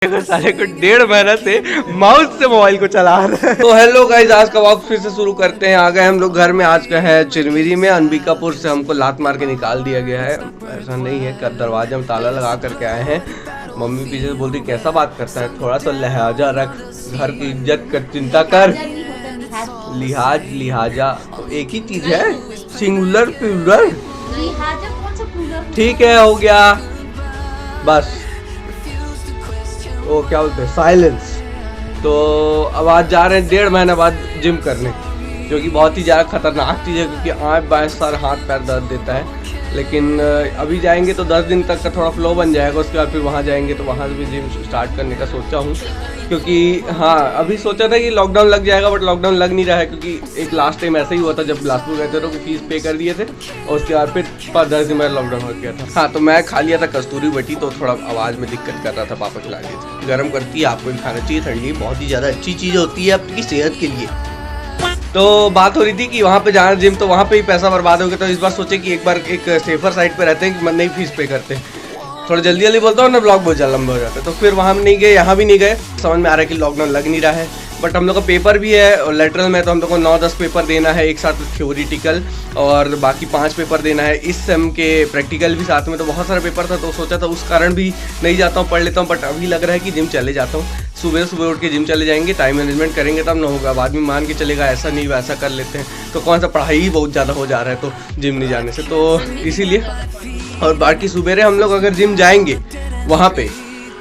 साले को 1.5 महीना से माउस से मोबाइल को चला रहा है। तो हेलो गाइस, आज का वॉक फिर से शुरू करते हैं। आ गए हम लोग घर में। आज का है चिरमिरी में। अंबिकापुर से हमको लात मार के निकाल दिया गया है। ऐसा नहीं है, कर दरवाजे में ताला लगा करके आए हैं। मम्मी पीछे से बोलती कैसा बात करता है, थोड़ा सा लिहाजा रख, घर की इज्जत कर, चिंता कर। लिहाज लिहाजा तो एक ही चीज है, सिंगुलर प्लूरल। ठीक है, हो गया बस। वो क्या बोलते हैं, साइलेंस। तो अब आज जा रहे हैं 1.5 महीने बाद जिम करने, जो कि बहुत ही ज़्यादा खतरनाक चीज़ है, क्योंकि आँख बाएं सर हाथ पैर दर्द देता है। लेकिन अभी जाएंगे तो 10 दिन तक का थोड़ा फ्लो बन जाएगा। उसके बाद फिर वहाँ जाएंगे तो वहाँ से भी जिम स्टार्ट करने का सोचा हूँ। क्योंकि हाँ, अभी सोचा था कि लॉकडाउन लग जाएगा, बट लॉकडाउन लग नहीं रहा है। क्योंकि एक लास्ट टाइम ऐसा ही हुआ था जब बिलासपुर गए थे तो फीस पे कर दिए थे और उसके बाद फिर 10 दिन बाद लॉकडाउन हो गया था। हाँ, तो मैं खा लिया था कस्तूरी बटी, तो थोड़ा आवाज़ में दिक्कत कर रहा था। पापा खिला दिए थे। गर्म करती है, आपको भी खाना चाहिए। ठंडी बहुत ही ज़्यादा अच्छी चीज़ होती है आपकी सेहत के लिए। तो बात हो रही थी कि वहाँ पे जाना जिम, तो वहाँ पे ही पैसा बर्बाद हो गया। तो इस बार सोचे कि एक बार एक सेफर साइड पे रहते हैं कि नहीं फीस पे करते। थोड़ा जल्दी जल्दी बोलता हूँ ना, ब्लॉग बहुत ज़्यादा लंबा हो जाता है। तो फिर वहाँ हम नहीं गए, यहाँ भी नहीं गए। समझ में आ रहा है कि लॉकडाउन लग नहीं रहा है, बट हम लोग का पेपर भी है और लेटरल में तो हम लोग को 9-10 पेपर देना है एक साथ, थ्योरिटिकल और बाकी 5 पेपर देना है। इस सेम के प्रैक्टिकल भी साथ में, तो बहुत सारा पेपर था। तो सोचा था उस कारण भी नहीं जाता हूँ, पढ़ लेता हूँ। बट अभी लग रहा है कि जिम चले जाता हूँ। सुबह सुबह उठ के जिम चले जाएंगे, टाइम मैनेजमेंट करेंगे तब ना होगा। बाद में मान के चलेगा ऐसा नहीं वैसा कर लेते हैं, तो कौन सा पढ़ाई ही बहुत ज़्यादा हो जा रहा है तो जिम नहीं जाने से, तो इसीलिए। और बाकी सुबह हम लोग अगर जिम जाएंगे वहाँ पे,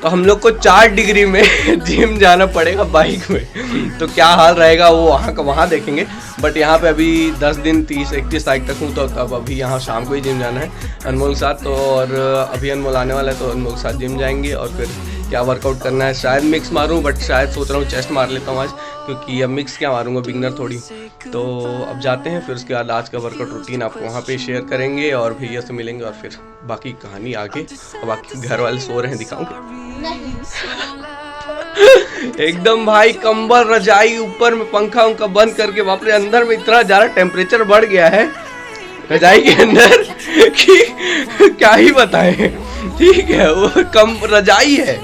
तो हम लोग को 4 डिग्री में जिम जाना पड़ेगा बाइक में। तो क्या हाल रहेगा वो वहाँ का वहाँ देखेंगे। बट यहाँ पे अभी 10 दिन 30-31 तारीख तक हूँ, तो तब अभी यहाँ शाम को ही जिम जाना है अनमोल के साथ। तो और अभी अनमोल आने वाला है, तो अनमोल के साथ जिम जाएंगे। और फिर क्या वर्कआउट करना है, शायद मिक्स मारूँ, बट शायद सोच रहा हूँ चेस्ट मार लेता हूँ आज, क्योंकि अब मिक्स क्या मारूंगा, बिगनर थोड़ी। तो अब जाते हैं, फिर उसके बाद आज का वर्कआउट रूटीन आपको वहाँ पे शेयर करेंगे और भैया से मिलेंगे। और फिर बाकी कहानी आगे, और बाकी घर वाले सो रहे हैं, दिखाऊंगे। एकदम भाई, कंबल रजाई ऊपर में पंखा उनका बंद करके, बाप रे, अंदर में इतना ज़्यादा टेम्परेचर बढ़ गया है रजाई के अंदर कि क्या ही बताएं। ठीक है, वो कम रजाई है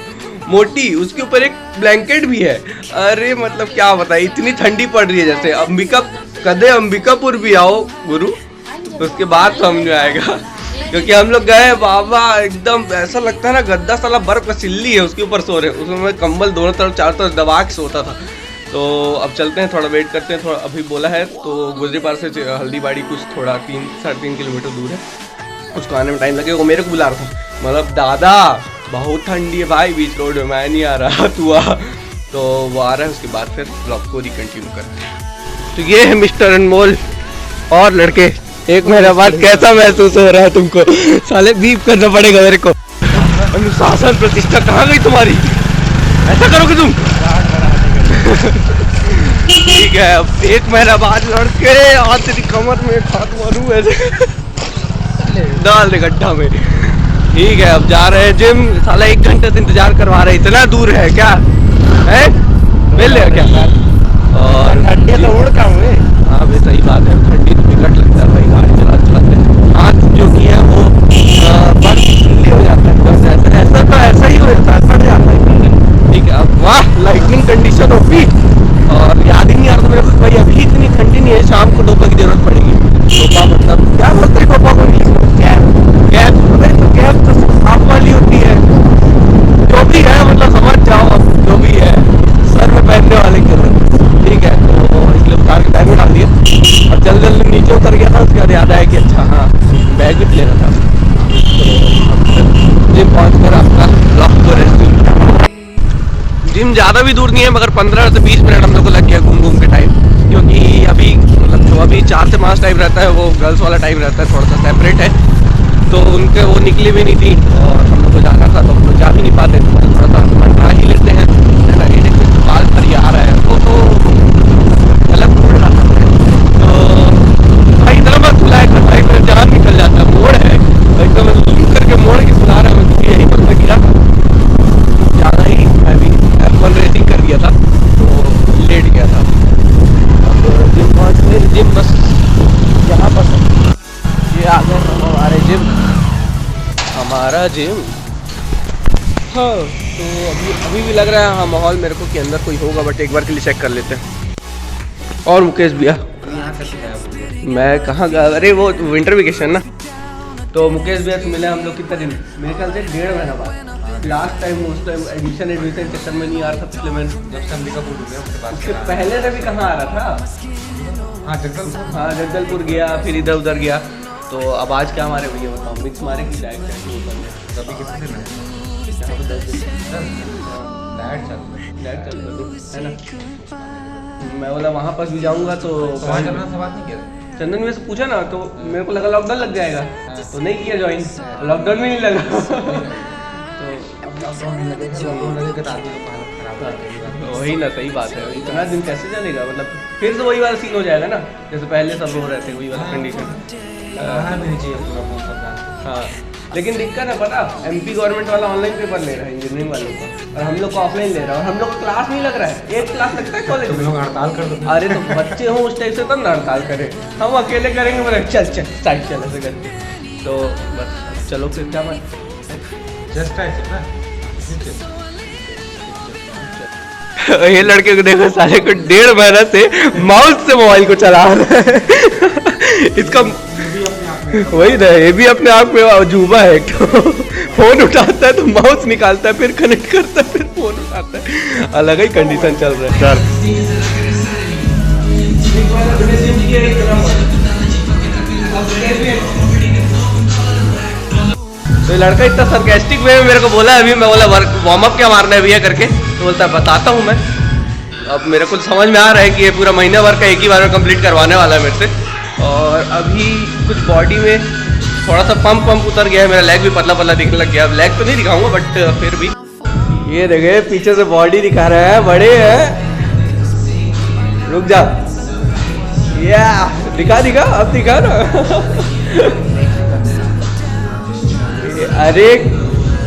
मोटी, उसके ऊपर एक ब्लैंकेट भी है। अरे मतलब क्या बताए, इतनी ठंडी पड़ रही है। जैसे कदे अंबिकापुर भी आओ गुरु, उसके बाद समझ में आएगा। क्योंकि हम लोग गए बाबा, एकदम ऐसा लगता है ना गद्दा साला बर्फ का सिल्ली है, उसके ऊपर सो रहे। उसमें कंबल दोनों तरफ चारों तरफ दबा के सोता था। तो अब चलते हैं, थोड़ा वेट करते हैं। थोड़ा अभी बोला है तो गुजरीपार से हल्दीबाड़ी कुछ थोड़ा 3-3.5 किलोमीटर दूर है, उसको आने में टाइम लगेगा। वो मेरे को बुला रहा था, मतलब दादा बहुत ठंडी है भाई, बीच रोड में मैं नहीं आ रहा, तू आ। तो वो आ रहा है, उसके बाद फिर ब्लॉग को रिकंटिन्यू करते हैं। तो ये है मिस्टर अनमोल और लड़के। 1 महीना बाद कैसा महसूस हो रहा है तुमको? साले बीप करना पड़ेगा मेरे को। अनुशासन प्रतिष्ठा कहाँ गई तुम्हारी? ऐसा करोगे तुम? ठीक है, अब 1 महीना बाद लड़के आज तेरी कमर में हाथ मारूं ऐसे डाल दे गड्ढा में। ठीक है, अब जा रहे हैं जिम। साला 1 घंटे से इंतजार करवा रहे, इतना दूर है क्या है? मिल लिया क्या? और ठंडी तो उड़ का हुए। हाँ भाई, सही बात है, ठंडी तो बिकट लगता है भाई, गाड़ी चलाते हाथ जो कि है वो बर्फ हो जाता है। ऐसा तो ऐसा ही हो जाता है, फट जाता है। ठीक है, अब वाह, लाइटनिंग कंडीशन होगी। और याद ही नहीं आ रहा मेरे को भाई, अभी इतनी ठंडी नहीं है, शाम को डोपा की जरूरत पड़ेगी। डोपा मतलब क्या बोलते हैं डोपा को? कैप। तो कैप तो साफ वाली होती है, जो भी है, मतलब समझ जाओ अब, जो भी है सर में पहनने वाले के लिए। ठीक है, तो इसलिए उतार के बैग में डाल दिया। अब जल्दी जल्दी नीचे उतर गया था, उसके बाद याद आया कि अच्छा हाँ, बैग भी लेना था। तो जिम पहुँच कर आपका ब्लॉग को रेस्ट। जिम ज़्यादा भी दूर नहीं है, मगर 15 से 20 मिनट हम लोग को लग गया घूम घूम के टाइम। क्योंकि अभी मतलब जो अभी 4 से 5 टाइम रहता है, वो गर्ल्स वाला टाइम रहता है, थोड़ा सा सेपरेट है। तो उनके वो निकली भी नहीं थी और हम लोग को जाना था, तो हम लोग जा भी नहीं पाते। तो थोड़ा सा मंडरा ही लेते हैं, है ना। ये देखिए बाल पर आ रहा है, वो तो अलग मोड़ रहा था। तो भाई इतना मत खुला है भाई, मेरा जान निकल जाता है। मोड़ है एकदम लूट करके मोड़ के सुना रहा है, क्योंकि यहीं पर मैं गिरा ज़्यादा ही, मैं भी F1 रेसिंग कर दिया था, तो लेट गया था। अब जिम पहुँच गए, जिम बस यहाँ पर ये आ गए हमारे जिम, हमारा जिम। हाँ। तो अभी भी लग रहा है हाँ माहौल मेरे को कि अंदर कोई होगा, बट एक बार के लिए चेक कर लेते हैं। और मुकेश भैया मैं कहाँ गया, अरे वो विंटर वेकेशन ना, तो मुकेश भैया से मिले हम लोग कितना दिन, मेरे ख्याल से 1.5 महीना बाद। लास्ट टाइम उस टाइम एडमिशन चक्कर में नहीं आ रहा था, पिछले महीने जब से अम्बिकापुर हो गया उसके पहले से भी कहाँ आ रहा था। हाँ जगदलपुर गया, फिर इधर उधर गया। तो अब आज क्या मारे भैया बताओ, मिक्स मारे कि डायरेक्ट है ना। मैं बोला वहाँ पर भी जाऊँगा तो चंदन में से पूछा ना, तो मेरे को लगा लॉकडाउन लग जाएगा, तो नहीं किया ज्वाइन, लॉकडाउन में नहीं लगा। तो वही ना, सही बात है, इतना दिन कैसे चलेगा, मतलब फिर से वही वाला सीन हो जाएगा ना जैसे पहले सब हो रहे थे, वही वाला कंडीशन। हाँ लेकिन दिक्कत है पता, एमपी गवर्नमेंट वाला ऑनलाइन पेपर ले रहा है इंजीनियरिंग वालों का, और हम लोग को ऑफलाइन ले रहा है, और हम लोग को क्लास नहीं लग रहा है। एक क्लास लगता है कॉलेज में, हड़ताल कर दो। अरे तो बच्चे हों उस टाइप से तब ना हड़ताल करें, हम अकेले करेंगे बोले चल चल साइड चल ऐसे करके। तो बस चलो फिर क्या मैं ये लड़के को देखो, साले को 1.5 महीना से माउस से मोबाइल को चला रहा है। इसका वही ना, ये भी अपने आप में अजूबा है। तो फोन उठाता है तो माउस निकालता है, फिर कनेक्ट करता है, फिर फोन उठाता है, अलग ही कंडीशन चल रहा है सर। तो लड़का इतना सरकास्टिक वे में मेरे को बोला अभी, मैं बोला वार्म अप क्या मारना है भैया करके, तो बोलता है बताता हूँ मैं। अब मेरे को समझ में आ रहा है कि ये पूरा महीना भर का एक ही बार में कंप्लीट करवाने वाला है मेरे से। और अभी कुछ बॉडी में थोड़ा सा पंप उतर गया है, मेरा लेग भी पतला पतला दिखने लग गया। अब लेग तो नहीं दिखाऊंगा बट फिर भी ये देखे पीछे से बॉडी दिखा रहा है, बड़े हैं। रुक जा, या दिखा अब दिखा ना। अरे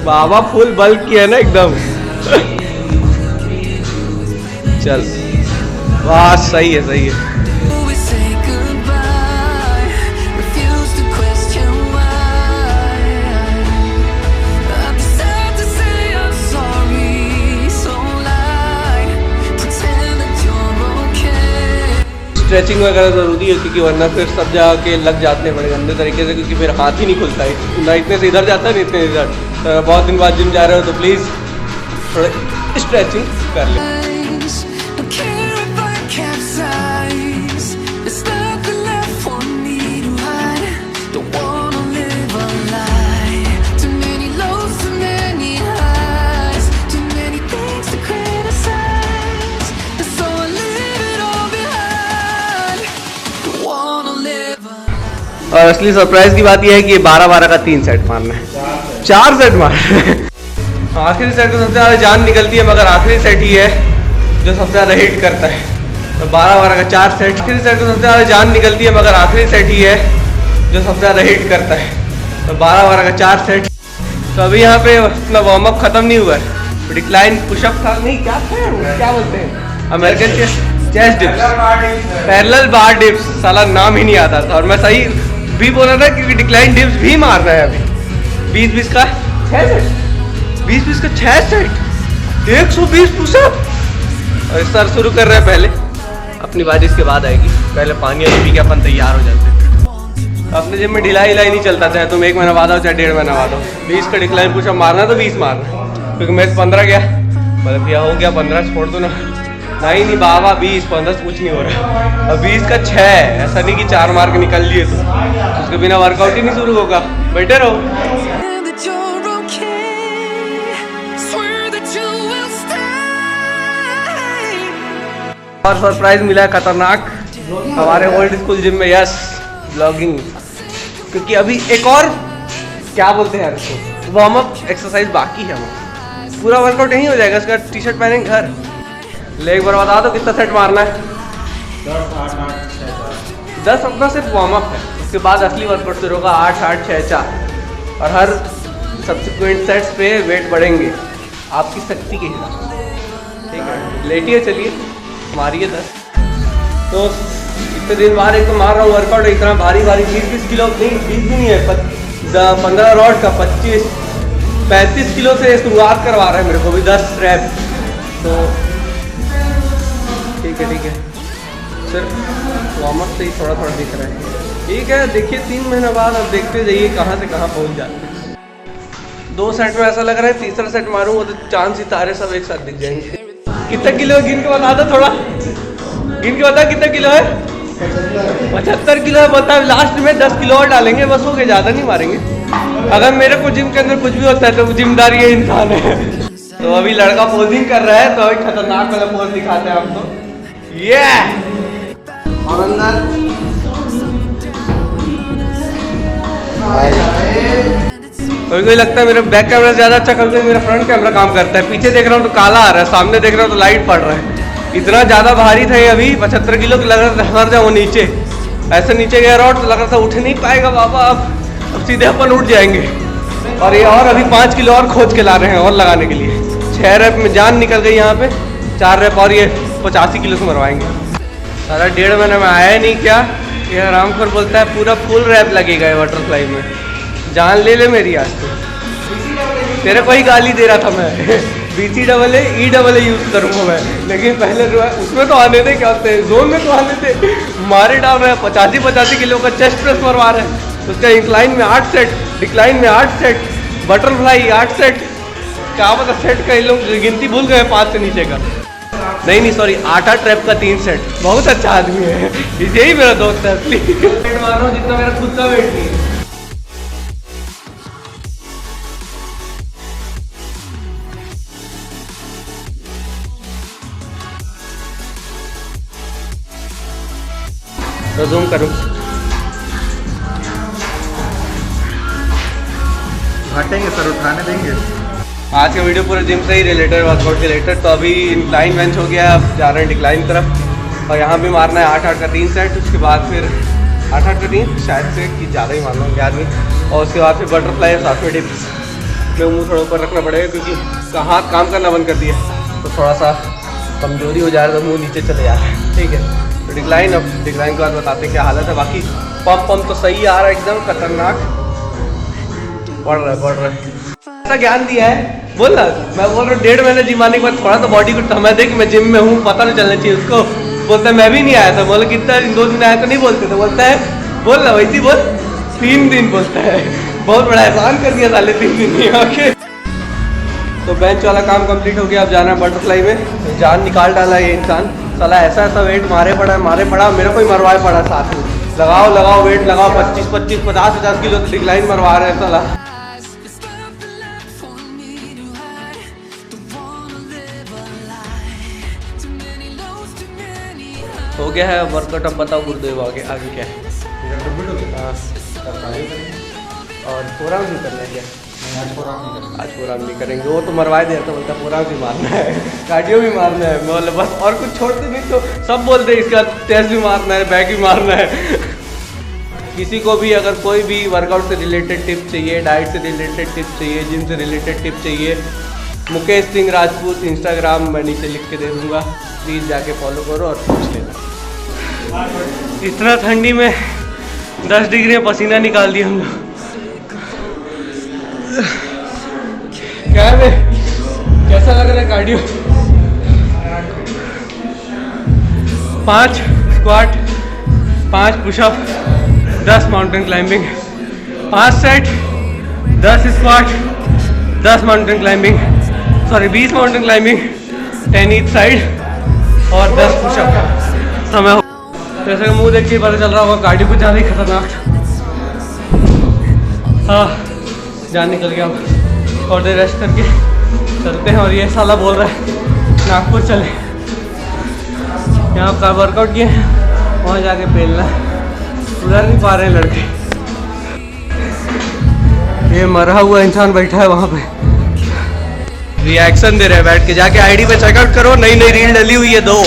बाबा फुल बल्क किया है ना एकदम। चल वाह, सही है सही है। स्ट्रेचिंग वगैरह ज़रूरी है, क्योंकि वरना फिर सब जाके लग जाते हैं बड़े गंदे तरीके से, क्योंकि फिर हाथ ही नहीं खुलता है ना, इतने से इधर जाता है ना इतने इधर। तो बहुत दिन बाद जिम जा रहे हो तो प्लीज़ थोड़ा स्ट्रेचिंग कर ले। और असली सरप्राइज की बात यह है कि ये 12-12 का 3 सेट मारना है, 4 सेट मारना है। आखिरी सेट में सबसे ज़्यादा जान निकलती है, मगर आखिरी सेट ही है जो सबसे ज़्यादा हिट करता है। तो 12-12 का 4 सेट, आखिरी सेट में सबसे ज़्यादा जान निकलती है, मगर आखिरी सेट ही है जो सबसे ज़्यादा हिट करता है। तो 12-12 का 4 सेट। तो अभी यहाँ पे अपना वार्म अप खत्म नहीं हुआ है, डिक्लाइन पुशअप था, नहीं क्या था, क्या बोलते हैं, अमेरिकन चेस्ट डिप्स, पैरेलल बार डिप्स, साला नाम ही नहीं आता था। और मैं सही भी बोला था क्योंकि डिक्लाइन डिप्स भी मारना है अभी। 20-20 का 6 सेट, 20-20 का 6 सेट, 120 पुशअप। और सर शुरू कर रहे हैं, पहले अपनी बारी इसके बाद आएगी, पहले पानी और पी के अपन तैयार हो जाते हैं। अपने जिम में ढिलाई नहीं चलता, चाहे तुम 1 महीना बाद आओ चाहे 1.5 महीना बाद आओ। 20 का डिक्लाइन पुशअप मारना तो 20 मारना, क्योंकि मैं 15 गया, मतलब भैया हो गया 15 छोड़ दो ना। नहीं बाबा 20-15 से कुछ नहीं हो रहा। और 20 का 6, ऐसा नहीं कि 4 मार के निकल लिए तो उसके बिना वर्कआउट ही नहीं शुरू होगा, बैठे रहो। और सरप्राइज मिला है खतरनाक हमारे ओल्ड स्कूल जिम में, यस ब्लॉगिंग, क्योंकि अभी एक और क्या बोलते हैं इसको, वार्म अप एक्सरसाइज बाकी है। पूरा वर्कआउट यहीं हो जाएगा, इसका टी शर्ट पहनेंगे घर। ले एक बार बता दो कितना सेट मारना है। 10 अपना सिर्फ वार्म अप है, उसके बाद असली वर्कआउट शुरू होगा 8-8, 6-4। और हर सब्सिक्वेंट सेट्स पे वेट बढ़ेंगे आपकी शक्ति के हिसाब से, ठीक है। लेटिए, चलिए मारिए 10। तो इतने दिन बाद एक तो मार रहा हूँ वर्कआउट, इतना भारी 20-20 किलो नहीं, 20 भी नहीं है, 15 रॉड का 25 35 किलो से शुरुआत करवा रहा है मेरे को भी 10 रैप। तो ठीक है सिर्फ वार्म अप से ही थोड़ा थोड़ा दिख रहा है। ठीक है, देखिए 3 महीने बाद अब देखते जाइए कहाँ से कहाँ पहुँच जाते हैं। 2 सेट में ऐसा लग रहा है, तीसरा सेट मारूंगा तो चांद सितारे सब एक साथ दिख जाएंगे। कितना किलो है गिन के बता दो, थोड़ा गिन के बता कितना किलो है। 75 किलो है बोलता है। लास्ट में 10 किलो और डालेंगे बस, हो गए, ज़्यादा नहीं मारेंगे। अगर मेरे को जिम के अंदर कुछ भी होता है तो जिम्मेदार ये इंसान है। तो अभी लड़का पोजिंग कर रहा है, तो अभी खतरनाक वाला पोज दिखाते हैं आपको। ये और अंदर कोई लगता है मेरा बैक कैमरा ज़्यादा अच्छा करता है, मेरा फ्रंट कैमरा काम करता है। पीछे देख रहा हूँ तो काला आ रहा है, सामने देख रहा हूँ तो लाइट पड़ रहा है। इतना ज़्यादा भारी था ये, अभी 75 किलो लग रहा था हर जाऊँ नीचे। ऐसे नीचे गया रहा तो लग रहा था उठ नहीं पाएगा बाबा, अब सीधे अपन उठ जाएंगे। और ये और अभी 5 किलो और खोज के ला रहे हैं और लगाने के लिए। 6 रैप में जान निकल गई यहाँ पे, 4 रैप और ये 85 किलो से मरवाएंगे। सारा 1.5 महीने में आया नहीं क्या, ये आरामखोर बोलता है पूरा फुल रैप लगेगा बटरफ्लाई में। जान ले मेरी आज तो, तेरे को ही गाली दे रहा था मैं। BCAA EAA यूज़ करूँगा मैं, लेकिन पहले उसमें तो आने थे, क्या होते हैं जोन में तो आने थे। मारे डाल रहे हैं 85 किलो का चेस्ट प्रेस मरवा रहे हैं। उसका इंक्लाइन में 8 सेट, डिक्लाइन में 8 सेट, बटरफ्लाई 8 सेट। क्या पता सेट का, लोग गिनती भूल गए 5 से नीचे का। नहीं सॉरी, 8 रैप का 3 सेट। बहुत अच्छा आदमी है, यही मेरा दोस्त है असली। वेट मार रहा हूँ जितना मेरा खुद का वेट नहीं है। तो जूम करूँ, हटेंगे सर, उठाने देंगे। आज का वीडियो पूरे जिम से ही रिलेटेड, वर्कआउट से रिलेटेड। तो अभी इंक्लाइन बेंच हो गया, अब जा रहे हैं डिक्लाइन तरफ। और यहाँ भी मारना है 8 का 3 सेट। उसके बाद फिर 8 का 3 शायद से कि ज़्यादा ही मारना है, याद नहीं। और उसके बाद फिर बटरफ्लाई और साथ में डिप्स में मुँह थोड़ा ऊपर रखना पड़ेगा, क्योंकि हाथ काम करना बंद कर दिया तो थोड़ा सा कमजोरी हो जा रहा है, तो मुँह नीचे चले जा रहा है। ठीक है, तो डिक्लाइन, अब डिक्लाइन के बाद बताते हैं क्या हालत है। बाकी पंप तो सही आ रहा है, एकदम खतरनाक बढ़ रहा है। ऐसा ज्ञान दिया है, बोल ना, मैं बोल रहा हूँ 1.5 महीने जिम आने के बाद थोड़ा तो बॉडी को समझ दे कि मैं जिम में हूँ, पता नहीं चलना चाहिए उसको। बोलता है मैं भी नहीं आया था। बोले कितना 2 दिन आया तो नहीं बोलते थे। बोलता है बोल ना वैसी बोल, 3 दिन बोलता है। बहुत बड़ा एहसान कर दिया साले 3 दिन में आके। तो बेंच वाला काम कंप्लीट हो गया, अब जाना है बटरफ्लाई में। जान निकाल डाला ये इंसान साला, ऐसा वेट मारे पड़ा, मेरे को ही मरवाए पड़ा साथ में। लगाओ वेट लगाओ, 25 50 किलो डिक्लाइन मरवा रहे हैं साला। हो गया है वर्कआउट। अब बताओ गुरुदेव आगे क्या है। और प्रोग्राम भी करना है क्या? आज प्रोग्राम नहीं करेंगे, वो तो मरवा दिया था। बोलता प्रोग्राम भी मारना है, कार्डियो भी मारना है, मतलब बस और कुछ छोड़ते नहीं तो सब बोलते हैं। इसका टेस्ट भी मारना है, बैक भी मारना है। किसी को भी अगर कोई भी वर्कआउट से रिलेटेड टिप चाहिए, डाइट से रिलेटेड टिप चाहिए, जिम से रिलेटेड टिप चाहिए, मुकेश सिंह राजपूत इंस्टाग्राम मैं नीचे लिख के दे दूँगा, प्लीज़ जाके फॉलो करो और पूछ लेना। इतना ठंडी में 10 डिग्री में पसीना निकाल दिया हम लोग। क्या है, कैसा लग रहा है cardio? 5 squat, 5 pushup, 10 mountain climbing, 5 set, 10 squat, 10 mountain climbing, sorry 20 mountain climbing, 10 each side और 10 पुशअप। समय हो जैसे कि मुंह देख के पता चल रहा होगा कार्डियो कुछ ज़्यादा ही खतरनाक। हाँ, जान निकल गया। और देर रेस्ट करके चलते हैं। और ये साला बोल रहा है नागपुर चले, यहाँ का वर्कआउट किए हैं, वहाँ जाके पेलना है। उधर नहीं पा रहे हैं लड़के। ये मरा हुआ इंसान बैठा है वहाँ पे, रिएक्शन दे रहे हैं बैठ के। जाके आईडी पे चेकआउट करो, नई रील डली हुई है 2,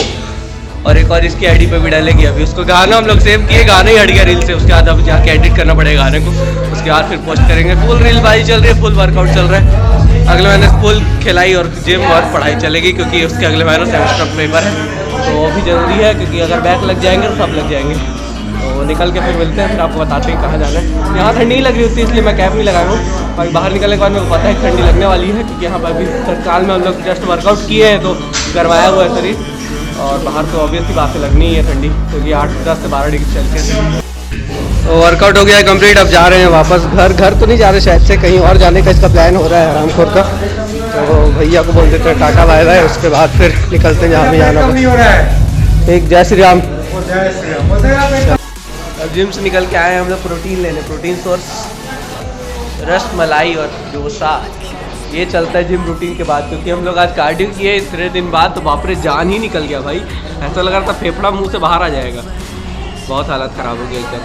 और एक और इसकी आईडी पे भी डालेगी। अभी उसको गाना हम लोग सेव किए, गाना ही हट गया रील से। उसके बाद अब जाके एडिट करना पड़ेगा गाने को, उसके बाद फिर पोस्ट करेंगे। फुल रील बाजी चल रही है, फुल वर्कआउट चल रहा है। अगले महीने फुल खिलाई और जिम और पढ़ाई चलेगी, क्योंकि उसके अगले महीने सेमेस्टर पेपर है, तो वो भी ज़रूरी है। क्योंकि अगर बैक लग जाएंगे तो सब लग जाएंगे, तो निकल के फिर मिलते हैं, फिर आपको बताते हैं कहाँ जाना है। यहाँ ठंडी नहीं लग रही होती इसलिए मैं कैप नहीं लगाया हूँ, और बाहर निकलने के बाद मेरे को पता है ठंडी लगने वाली है, क्योंकि यहाँ पर अभी तत्काल में हम लोग जस्ट वर्कआउट किए हैं तो गरमाया हुआ है शरीर, और बाहर तो ऑब्वियसली बात से लगनी ही है ठंडी, क्योंकि 8-10 से 12 डिग्री सेल्सियस। तो वर्कआउट हो गया है कंप्लीट, अब जा रहे हैं वापस घर। घर तो नहीं जा रहे, शायद से कहीं और जाने का इसका प्लान हो रहा है आरामखोर का। तो भैया को बोल देते हैं टाटा बाय बाय, उसके बाद फिर निकलते हैं जहाँ भी जाना है। एक जय श्री राम। अब जिम से निकल के आए हैं हम लोग प्रोटीन लेने, प्रोटीन सोर्स रस मलाई और डोसा, ये चलता है जिम रूटीन के बाद, क्योंकि हम लोग आज कार्डियो किए इतने दिन बाद, तो बाप रे जान ही निकल गया भाई, ऐसा लग रहा था फेफड़ा मुंह से बाहर आ जाएगा, बहुत हालत ख़राब हो गई एकदम।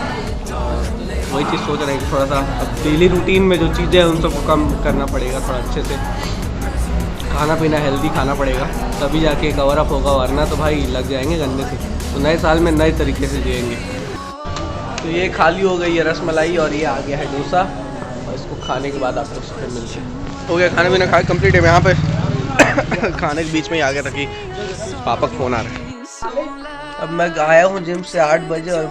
वही चीज़ सोच रहे हैं कि थोड़ा सा अब डेली रूटीन में जो चीज़ें हैं उन सबको कम करना पड़ेगा, थोड़ा अच्छे से खाना पीना हेल्दी खाना पड़ेगा, तभी जाके कवर अप होगा, वरना तो भाई लग जाएंगे गंदे से। तो नए साल में नए तरीके से जिएंगे। तो ये खाली हो गई है रसमलाई, और ये आ गया है डोसा, और इसको खाने के बाद आप लोग से मिलते हैं। हो गया खाना पीना, खा कंप्लीट है। यहाँ पे खाने के बीच में ही आ गया था कि पापा का फ़ोन आ रहा है। अब मैं आया हूँ जिम से 8 बजे, और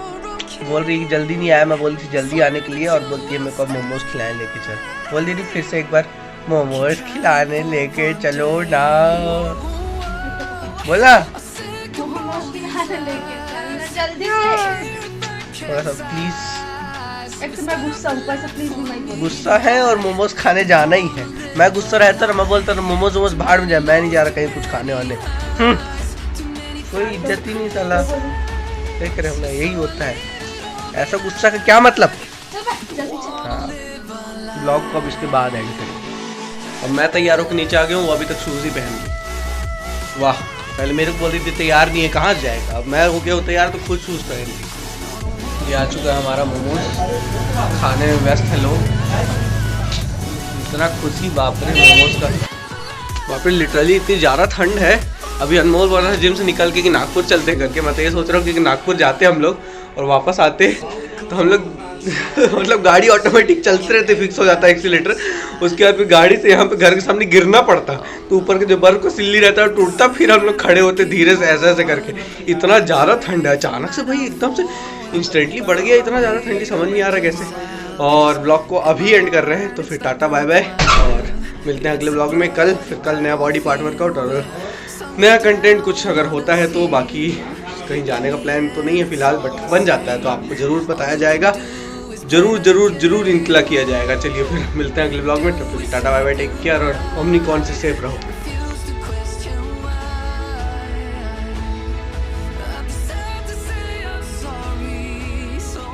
बोल रही कि जल्दी नहीं आया, मैं बोली थी जल्दी आने के लिए, और बोलती है मेरे को मोमोज खिलाने लेके चल। बोल दी फिर से एक बार मोमोज खिलाने लेके चलो ना, बोला थोड़ा सा प्लीज। गुस्सा है और मोमोज खाने जाना ही है। मैं गुस्सा रहता ना, मैं बोलता ना मोमोज वोमोज भाड़ में जाए, मैं नहीं जा रहा कहीं कुछ खाने वाले। कोई इज्जत ही नहीं साला, देख रहे हो ना, यही होता है। ऐसा गुस्सा का क्या मतलब। हाँ, ब्लॉग को अब इसके बाद एंड करें। अब मैं तैयार होकर नीचे आ गया हूँ, वो अभी तक शूज़ ही पहन ली। वाह, पहले मेरे को बोल रही थी तैयार नहीं है, कहाँ जाएगा। अब मैं हो गया हूँ तैयार, तो खुद शूज़ पहन ली। ये आ चुका है हमारा मोमोज, खाने में व्यस्त है लोग। इतना खुशी बाप रे मोमोज का, बाप रे लिटरली इतनी ज़्यादा ठंड है। अभी अनमोल बोल रहा था जिम से निकल के कि नागपुर चलते करके, मैं तो ये सोच रहा हूँ कि नागपुर जाते हम लोग और वापस आते तो हम लोग मतलब गाड़ी ऑटोमेटिक चलते रहते, फिक्स हो जाता है एक्सीलेटर, उसके बाद फिर गाड़ी से यहाँ पे घर के सामने गिरना पड़ता, तो ऊपर के जो बर्फ का सिल्ली रहता है टूटता, फिर हम लोग खड़े होते धीरे से ऐसे ऐसे करके। इतना ज़्यादा ठंड है, अचानक से भाई एकदम से इंस्टेंटली बढ़ गया, इतना ज़्यादा ठंडी समझ नहीं आ रहा कैसे। और ब्लॉग को अभी एंड कर रहे हैं, तो फिर टाटा बाय बाय, और मिलते हैं अगले ब्लॉग में कल। फिर कल नया बॉडी पार्ट वर्कआउट और नया कंटेंट कुछ अगर होता है तो, बाकी कहीं जाने का प्लान तो नहीं है फिलहाल, बट बन जाता है तो आपको ज़रूर बताया जाएगा, ज़रूर इंतला किया जाएगा। चलिए फिर मिलते हैं अगले ब्लॉग में, तब तक tata bye bye, take care, और ओमनिकॉन से सेफ रहो।